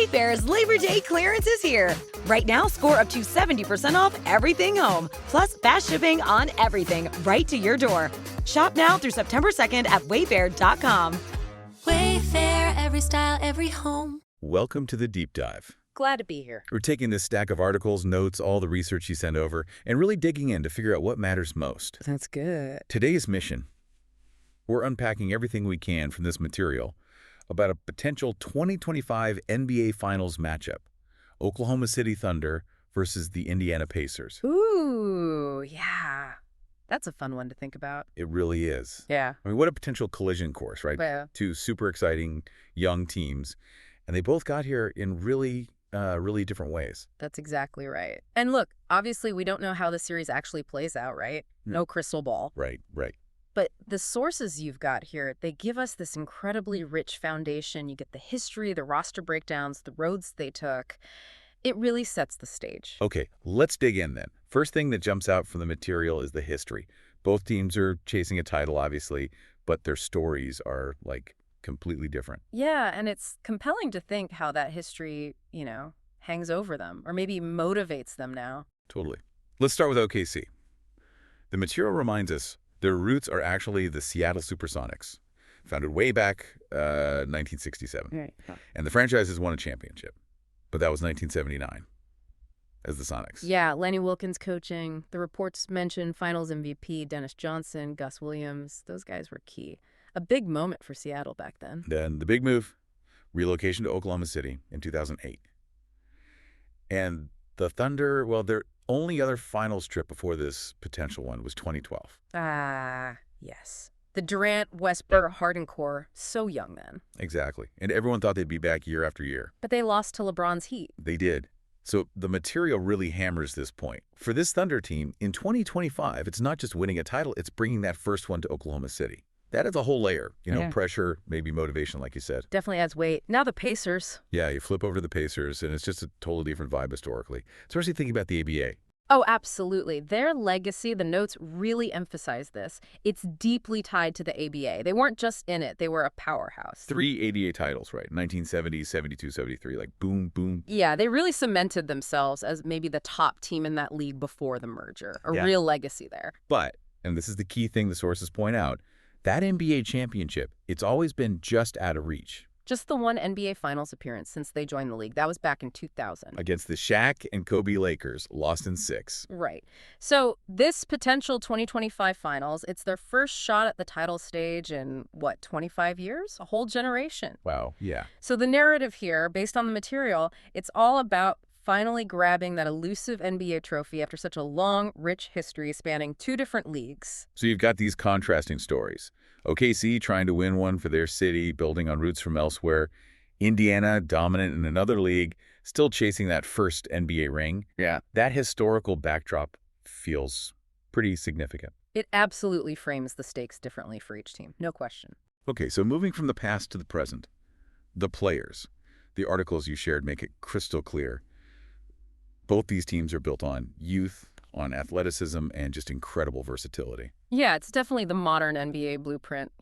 Wayfair's Labor Day clearance is here. Right now, score up to 70% off everything home, plus fast shipping on everything right to your door. Shop now through September 2nd at wayfair.com. Wayfair, every style, every home. Welcome to the Deep Dive. Glad to be here. We're taking this stack of articles, notes, all the research you send over, and really digging in to figure out what matters most. That's good. Today's mission, we're unpacking everything we can from this material about a potential 2025 NBA Finals matchup, Oklahoma City Thunder versus the Indiana Pacers. Ooh, yeah. That's a fun one to think about. It really is. Yeah. I mean, what a potential collision course, right? Yeah. Two super exciting young teams, and they both got here in really different ways. That's exactly right. And look, obviously we don't know how the series actually plays out, right? No crystal ball. Right. But the sources you've got here, they give us this incredibly rich foundation. You get the history, the roster breakdowns, the roads they took. It really sets the stage. Okay, let's dig in then. First thing that jumps out from the material is the history. Both teams are chasing a title, obviously, but their stories are, like, completely different. Yeah, and it's compelling to think how that history, hangs over them, or maybe motivates them now. Totally. Let's start with OKC. The material reminds us their roots are actually the Seattle Supersonics, founded way back 1967. Right. And the franchise has won a championship, but that was 1979 as the Sonics. Yeah, Lenny Wilkens coaching. The reports mention Finals MVP Dennis Johnson, Gus Williams. Those guys were key. A big moment for Seattle back then. Then the big move, relocation to Oklahoma City in 2008. And the Thunder, well, their only other finals trip before this potential one was 2012. Yes. The Durant, Westbrook, Harden core, so young then. Exactly. And everyone thought they'd be back year after year. But they lost to LeBron's Heat. They did. So the material really hammers this point. For this Thunder team, in 2025, it's not just winning a title, it's bringing that first one to Oklahoma City. That is a whole layer, pressure, maybe motivation, like you said. Definitely adds weight. Now the Pacers. Yeah, you flip over to the Pacers, and it's just a totally different vibe historically, especially thinking about the ABA. Oh, absolutely. Their legacy, the notes really emphasize this. It's deeply tied to the ABA. They weren't just in it. They were a powerhouse. 3 ABA titles, right? 1970, 72, 73, like boom, boom. Yeah, they really cemented themselves as maybe the top team in that league before the merger. A real legacy there. But, and this is the key thing the sources point out, that NBA championship, it's always been just out of reach. Just the one NBA Finals appearance since they joined the league. That was back in 2000. Against the Shaq and Kobe Lakers, lost in 6. Right. So this potential 2025 Finals, it's their first shot at the title stage in, 25 years? A whole generation. Wow, yeah. So the narrative here, based on the material, it's all about finally grabbing that elusive NBA trophy after such a long, rich history spanning 2 different leagues. So you've got these contrasting stories. OKC trying to win one for their city, building on roots from elsewhere. Indiana, dominant in another league, still chasing that first NBA ring. Yeah. That historical backdrop feels pretty significant. It absolutely frames the stakes differently for each team, no question. Okay, so moving from the past to the present, the players. The articles you shared make it crystal clear. Both these teams are built on youth, on athleticism, and just incredible versatility. Yeah, it's definitely the modern NBA blueprint,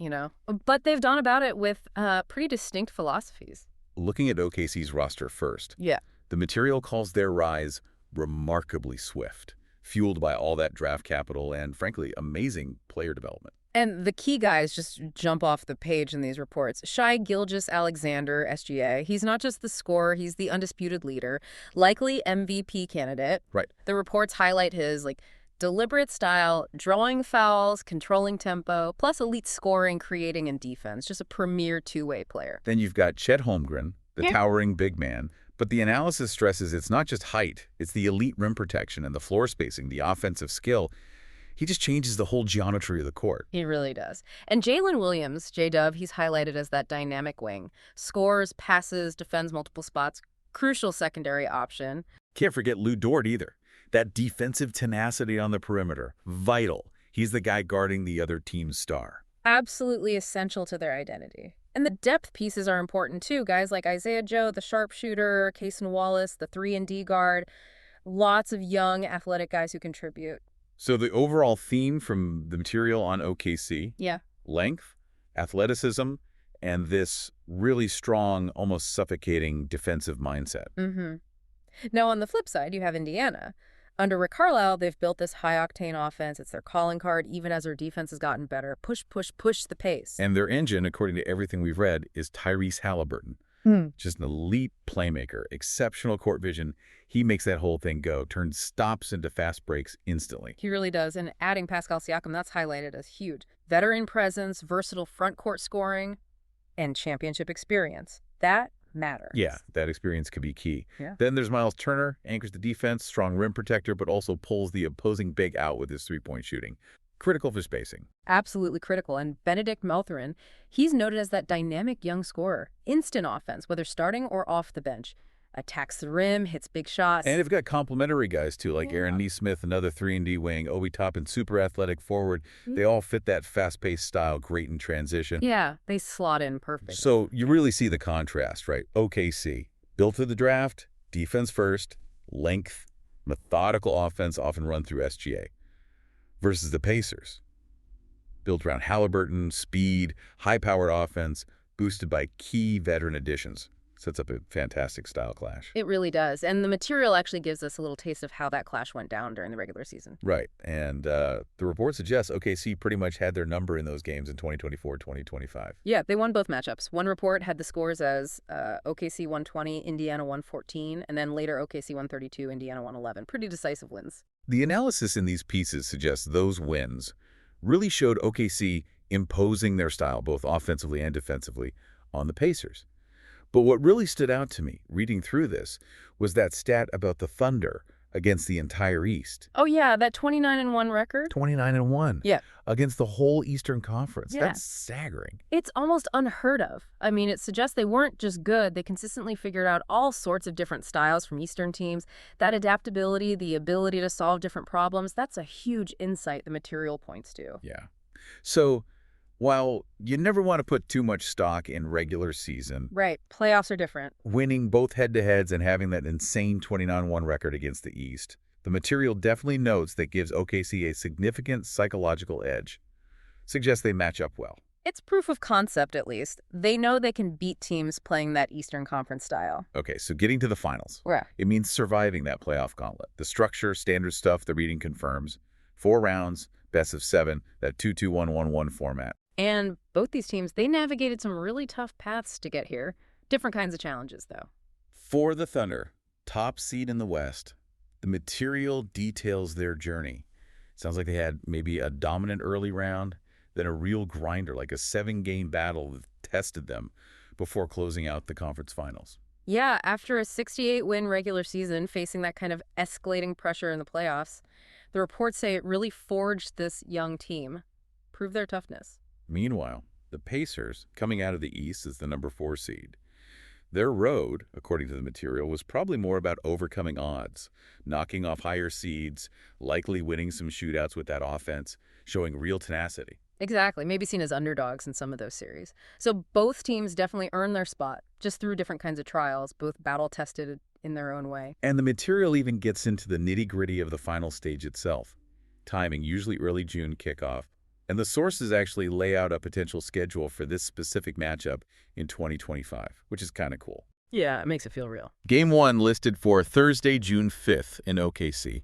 But they've done about it with pretty distinct philosophies. Looking at OKC's roster first, Yeah. the material calls their rise remarkably swift, fueled by all that draft capital and, frankly, amazing player development. And the key guys just jump off the page in these reports. Shai Gilgeous-Alexander, SGA, he's not just the scorer, he's the undisputed leader, likely MVP candidate. Right. The reports highlight his, deliberate style, drawing fouls, controlling tempo, plus elite scoring, creating, and defense. Just a premier two-way player. Then you've got Chet Holmgren, the towering big man. But the analysis stresses it's not just height, it's the elite rim protection and the floor spacing, the offensive skill. He just changes the whole geometry of the court. He really does. And Jalen Williams, J-Dub, he's highlighted as that dynamic wing. Scores, passes, defends multiple spots. Crucial secondary option. Can't forget Lou Dort either. That defensive tenacity on the perimeter. Vital. He's the guy guarding the other team's star. Absolutely essential to their identity. And the depth pieces are important too. Guys like Isaiah Joe, the sharpshooter, Cason Wallace, the 3-and-D guard. Lots of young, athletic guys who contribute. So the overall theme from the material on OKC, Yeah. length, athleticism, and this really strong, almost suffocating defensive mindset. Mm-hmm. Now, on the flip side, you have Indiana. Under Rick Carlisle, they've built this high-octane offense. It's their calling card, even as their defense has gotten better. Push, push, push the pace. And their engine, according to everything we've read, is Tyrese Halliburton. Just an elite playmaker, exceptional court vision. He makes that whole thing go, turns stops into fast breaks instantly. He really does. And adding Pascal Siakam, that's highlighted as huge. Veteran presence, versatile front court scoring, and championship experience. That matters. Yeah, that experience could be key. Yeah. Then there's Miles Turner, anchors the defense, strong rim protector, but also pulls the opposing big out with his three-point shooting. Critical for spacing. Absolutely critical. And Benedict Mathurin, he's noted as that dynamic young scorer. Instant offense, whether starting or off the bench. Attacks the rim, hits big shots. And they've got complementary guys, too, like Aaron Nesmith, another 3-and-D wing, Obi Toppin, super athletic forward. They all fit that fast-paced style, great in transition. Yeah, they slot in perfect. So you really see the contrast, right? OKC, built for the draft, defense first, length, methodical offense, often run through SGA. Versus the Pacers, built around Halliburton, speed, high-powered offense, boosted by key veteran additions. Sets up a fantastic style clash. It really does. And the material actually gives us a little taste of how that clash went down during the regular season. Right. And the report suggests OKC pretty much had their number in those games in 2024, 2025. Yeah, they won both matchups. One report had the scores as OKC 120, Indiana 114, and then later OKC 132, Indiana 111. Pretty decisive wins. The analysis in these pieces suggests those wins really showed OKC imposing their style, both offensively and defensively, on the Pacers. But what really stood out to me, reading through this, was that stat about the Thunder against the entire East. Oh, yeah, that 29-1 record? 29-1. Yeah. Against the whole Eastern Conference. Yeah. That's staggering. It's almost unheard of. I mean, it suggests they weren't just good. They consistently figured out all sorts of different styles from Eastern teams. That adaptability, the ability to solve different problems, that's a huge insight the material points to. Yeah. So, while you never want to put too much stock in regular season, Right. Playoffs are different. winning both head-to-heads and having that insane 29-1 record against the East, the material definitely notes that gives OKC a significant psychological edge. Suggests they match up well. It's proof of concept, at least. They know they can beat teams playing that Eastern Conference style. Okay, so getting to the finals. Yeah. It means surviving that playoff gauntlet. The structure, standard stuff the reading confirms. 4 rounds, best of 7, that 2-2-1-1-1 format. And both these teams, they navigated some really tough paths to get here. Different kinds of challenges, though. For the Thunder, top seed in the West, the material details their journey. Sounds like they had maybe a dominant early round, then a real grinder, like a 7-game battle that tested them before closing out the conference finals. Yeah, after a 68-win regular season, facing that kind of escalating pressure in the playoffs, the reports say it really forged this young team, proved their toughness. Meanwhile, the Pacers, coming out of the East as the number 4 seed, their road, according to the material, was probably more about overcoming odds, knocking off higher seeds, likely winning some shootouts with that offense, showing real tenacity. Exactly, maybe seen as underdogs in some of those series. So both teams definitely earned their spot, just through different kinds of trials, both battle-tested in their own way. And the material even gets into the nitty-gritty of the final stage itself. Timing, usually early June kickoff. And the sources actually lay out a potential schedule for this specific matchup in 2025, which is kind of cool. Yeah, it makes it feel real. Game 1 listed for Thursday, June 5th in OKC,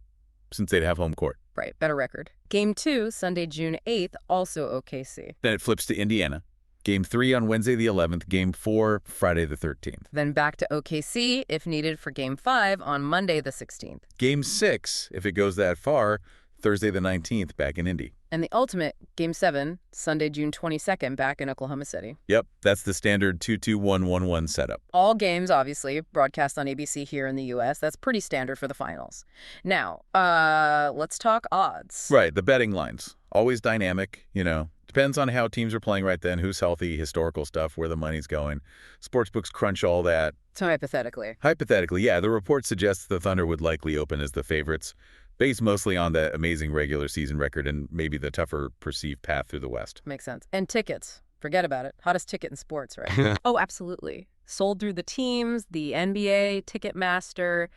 since they'd have home court. Right, better record. Game 2, Sunday, June 8th, also OKC. Then it flips to Indiana. Game 3 on Wednesday the 11th. Game 4, Friday the 13th. Then back to OKC, if needed, for Game 5 on Monday the 16th. Game 6, if it goes that far, Thursday the 19th, back in Indy. And the ultimate, Game 7, Sunday, June 22nd, back in Oklahoma City. Yep, that's the standard 2-2-1-1-1 setup. All games, obviously, broadcast on ABC here in the U.S. That's pretty standard for the finals. Now, let's talk odds. Right, the betting lines. Always dynamic, Depends on how teams are playing right then, who's healthy, historical stuff, where the money's going. Sportsbooks crunch all that. So hypothetically. Hypothetically, yeah, the report suggests the Thunder would likely open as the favorites, based mostly on the amazing regular season record and maybe the tougher perceived path through the West. Makes sense. And tickets. Forget about it. Hottest ticket in sports, right? Oh, absolutely. Sold through the teams, the NBA, Ticketmaster,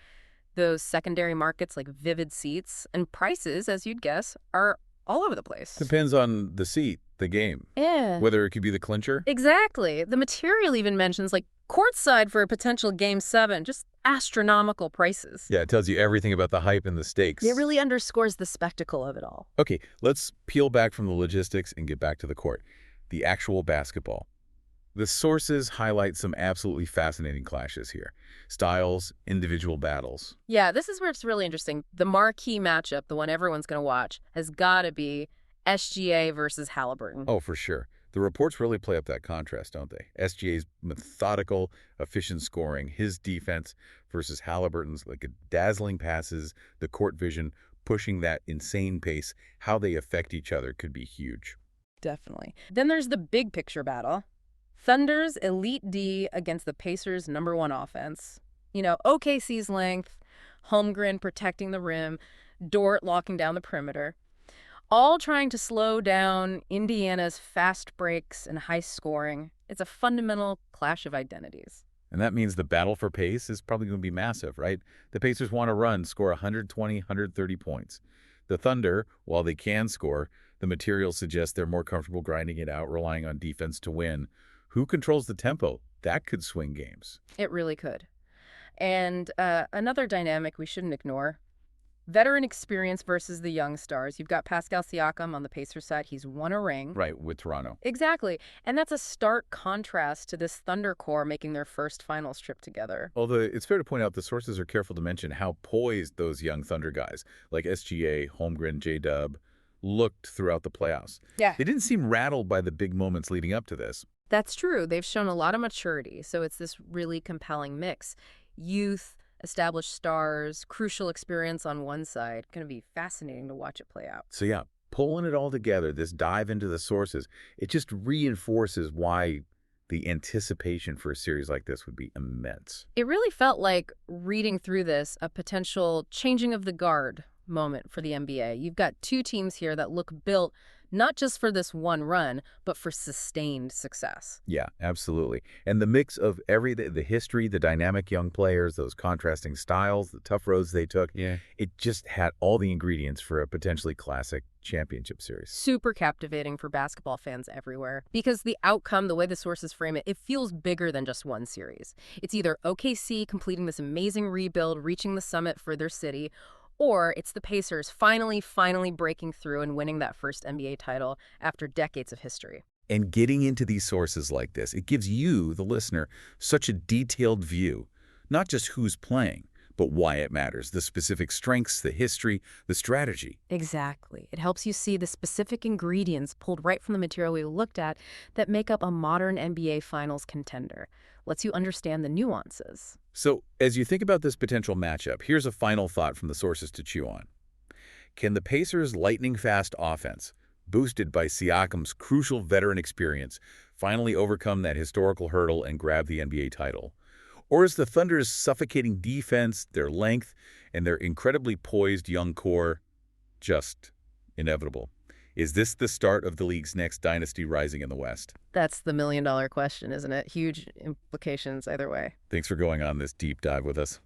those secondary markets like Vivid Seats. And prices, as you'd guess, are all over the place. Depends on the seat, the game. Yeah. Whether it could be the clincher. Exactly. The material even mentions, like, courtside for a potential Game 7, just astronomical prices. Yeah, it tells you everything about the hype and the stakes. It really underscores the spectacle of it all. Okay, let's peel back from the logistics and get back to the court. The actual basketball. The sources highlight some absolutely fascinating clashes here. Styles, individual battles. Yeah, this is where it's really interesting. The marquee matchup, the one everyone's going to watch, has got to be SGA versus Halliburton. Oh, for sure. The reports really play up that contrast, don't they? SGA's methodical, efficient scoring, his defense versus Halliburton's like dazzling passes, the court vision, pushing that insane pace. How they affect each other could be huge. Definitely. Then there's the big picture battle. Thunder's elite D against the Pacers' #1 offense. You know, OKC's length, Holmgren protecting the rim, Dort locking down the perimeter. All trying to slow down Indiana's fast breaks and high scoring. It's a fundamental clash of identities. And that means the battle for pace is probably going to be massive, right? The Pacers want to run, score 120, 130 points. The Thunder, while they can score, the material suggests they're more comfortable grinding it out, relying on defense to win. Who controls the tempo? That could swing games. It really could. And another dynamic we shouldn't ignore. Veteran experience versus the young stars. You've got Pascal Siakam on the Pacers side. He's won a ring. Right, with Toronto. Exactly. And that's a stark contrast to this Thunder core making their first finals trip together. Although it's fair to point out the sources are careful to mention how poised those young Thunder guys, like SGA, Holmgren, J-Dub, looked throughout the playoffs. Yeah. They didn't seem rattled by the big moments leading up to this. That's true. They've shown a lot of maturity, so it's this really compelling mix. Youth, established stars, crucial experience on one side. Going to be fascinating to watch it play out. So yeah, pulling it all together, this dive into the sources, it just reinforces why the anticipation for a series like this would be immense. It really felt like, reading through this, a potential changing of the guard moment for the NBA. You've got two teams here that look built not just for this one run, but for sustained success. Yeah, absolutely. And the mix of the history, the dynamic young players, those contrasting styles, the tough roads they took, it just had all the ingredients for a potentially classic championship series. Super captivating for basketball fans everywhere. Because the outcome, the way the sources frame it, it feels bigger than just one series. It's either OKC completing this amazing rebuild, reaching the summit for their city, or it's the Pacers finally breaking through and winning that first NBA title after decades of history. And getting into these sources like this, it gives you, the listener, such a detailed view, not just who's playing, but why it matters, the specific strengths, the history, the strategy. Exactly. It helps you see the specific ingredients pulled right from the material we looked at that make up a modern NBA Finals contender. Lets you understand the nuances. So, as you think about this potential matchup, here's a final thought from the sources to chew on. Can the Pacers' lightning-fast offense, boosted by Siakam's crucial veteran experience, finally overcome that historical hurdle and grab the NBA title? Or is the Thunder's suffocating defense, their length, and their incredibly poised young core just inevitable? Is this the start of the league's next dynasty rising in the West? That's the million-dollar question, isn't it? Huge implications either way. Thanks for going on this deep dive with us.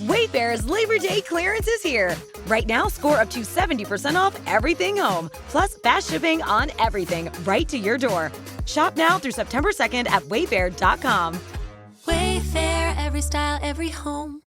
Wayfair's Labor Day clearance is here. Right now, score up to 70% off everything home, plus fast shipping on everything right to your door. Shop now through September 2nd at wayfair.com. Wayfair, every style, every home.